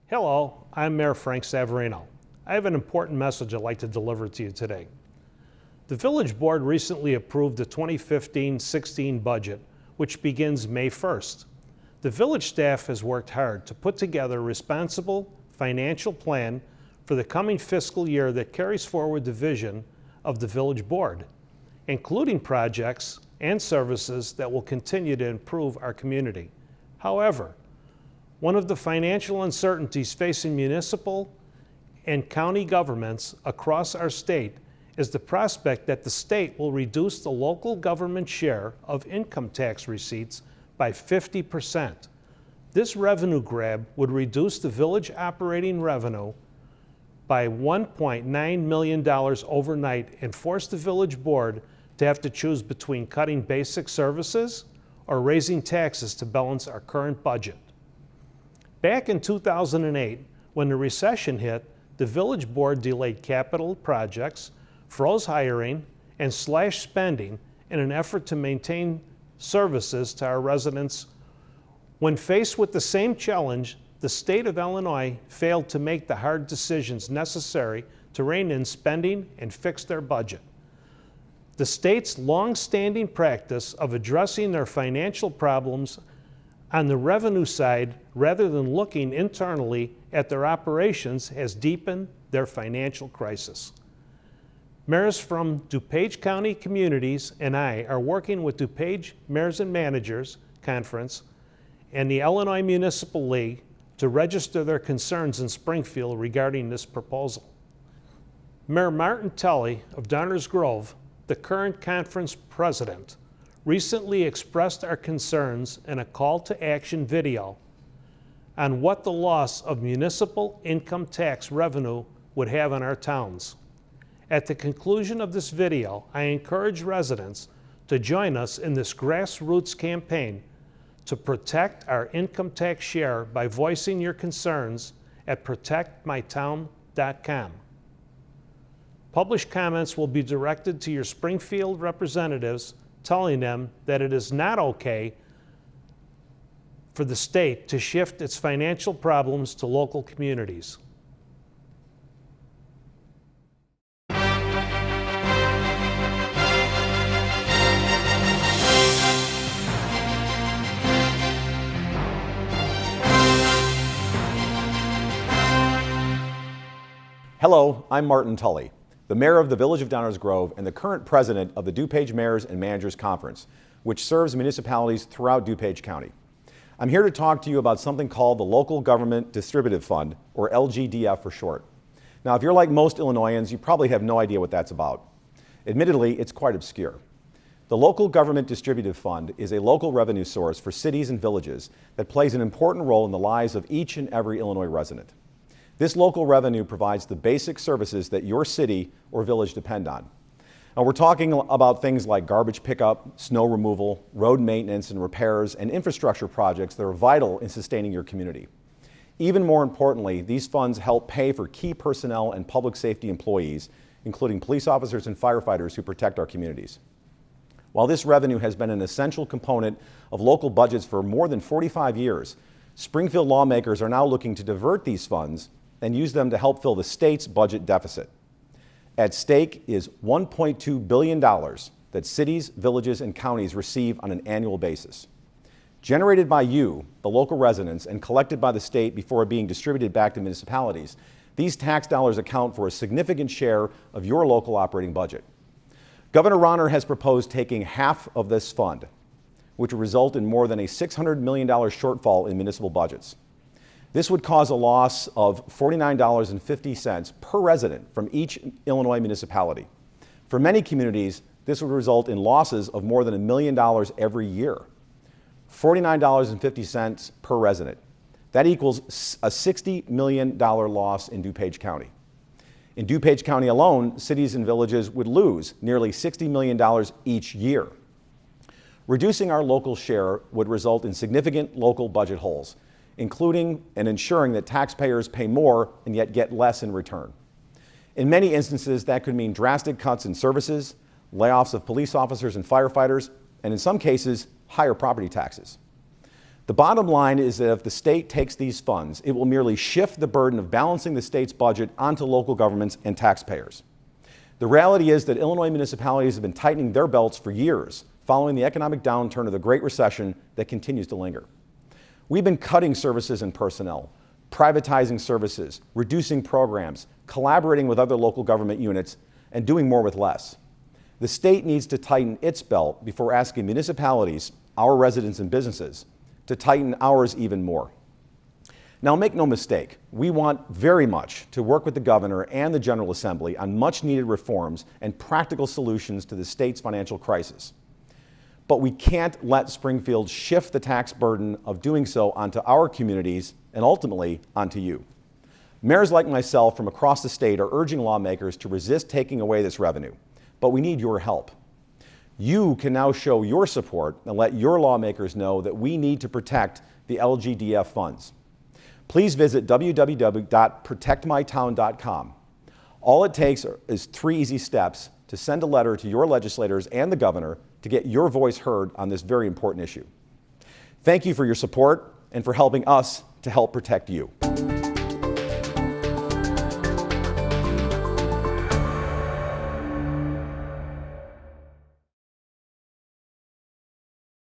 Hello, I'm Mayor Frank Saverino. I have an important message I'd like to deliver to you today. The Village Board recently approved the 2015-16 budget, which begins May 1st. The village staff has worked hard to put together a responsible financial plan for the coming fiscal year that carries forward the vision of the Village Board, including projects and services that will continue to improve our community. However, one of the financial uncertainties facing municipal and county governments across our state is the prospect that the state will reduce the local government share of income tax receipts by 50%. This revenue grab would reduce the village operating revenue by $1.9 million overnight and force the Village Board to have to choose between cutting basic services or raising taxes to balance our current budget. Back in 2008, when the recession hit, the Village Board delayed capital projects, froze hiring, and slashed spending in an effort to maintain services to our residents. When faced with the same challenge, the state of Illinois failed to make the hard decisions necessary to rein in spending and fix their budget. The state's long-standing practice of addressing their financial problems on the revenue side rather than looking internally at their operations has deepened their financial crisis. Mayors from DuPage County communities and I are working with DuPage Mayors and Managers Conference and the Illinois Municipal League to register their concerns in Springfield regarding this proposal. Mayor Martin Tully of Downers Grove, the current conference president, recently expressed our concerns in a call to action video on what the loss of municipal income tax revenue would have on our towns. At the conclusion of this video, I encourage residents to join us in this grassroots campaign to protect our income tax share by voicing your concerns at protectmytown.com. Published comments will be directed to your Springfield representatives, telling them that it is not okay for the state to shift its financial problems to local communities. Hello, I'm Martin Tully, the mayor of the Village of Downers Grove and the current president of the DuPage Mayors and Managers Conference, which serves municipalities throughout DuPage County. I'm here to talk to you about something called the Local Government Distributive Fund, or LGDF for short. Now, if you're like most Illinoisans, you probably have no idea what that's about. Admittedly, it's quite obscure. The Local Government Distributive Fund is a local revenue source for cities and villages that plays an important role in the lives of each and every Illinois resident. This local revenue provides the basic services that your city or village depend on. Now, we're talking about things like garbage pickup, snow removal, road maintenance and repairs, and infrastructure projects that are vital in sustaining your community. Even more importantly, these funds help pay for key personnel and public safety employees, including police officers and firefighters who protect our communities. While this revenue has been an essential component of local budgets for more than 45 years, Springfield lawmakers are now looking to divert these funds and use them to help fill the state's budget deficit. At stake is $1.2 billion that cities, villages, and counties receive on an annual basis. Generated by you, the local residents, and collected by the state before being distributed back to municipalities, these tax dollars account for a significant share of your local operating budget. Governor Rauner has proposed taking half of this fund, which would result in more than a $600 million shortfall in municipal budgets. This would cause a loss of $49.50 per resident from each Illinois municipality. For many communities, this would result in losses of more than $1 million every year. $49.50 per resident. That equals a $60 million loss in DuPage County. In DuPage County alone, cities and villages would lose nearly $60 million each year. Reducing our local share would result in significant local budget holes, including and ensuring that taxpayers pay more and yet get less in return. In many instances, that could mean drastic cuts in services, layoffs of police officers and firefighters, and in some cases, higher property taxes. The bottom line is that if the state takes these funds, it will merely shift the burden of balancing the state's budget onto local governments and taxpayers. The reality is that Illinois municipalities have been tightening their belts for years, following the economic downturn of the Great Recession that continues to linger. We've been cutting services and personnel, privatizing services, reducing programs, collaborating with other local government units, and doing more with less. The state needs to tighten its belt before asking municipalities, our residents and businesses, to tighten ours even more. Now, make no mistake, we want very much to work with the governor and the General Assembly on much needed reforms and practical solutions to the state's financial crisis. But we can't let Springfield shift the tax burden of doing so onto our communities and ultimately onto you. Mayors like myself from across the state are urging lawmakers to resist taking away this revenue, but we need your help. You can now show your support and let your lawmakers know that we need to protect the LGDF funds. Please visit www.protectmytown.com. All it takes is 3 easy steps to send a letter to your legislators and the governor to get your voice heard on this very important issue. Thank you for your support and for helping us to help protect you.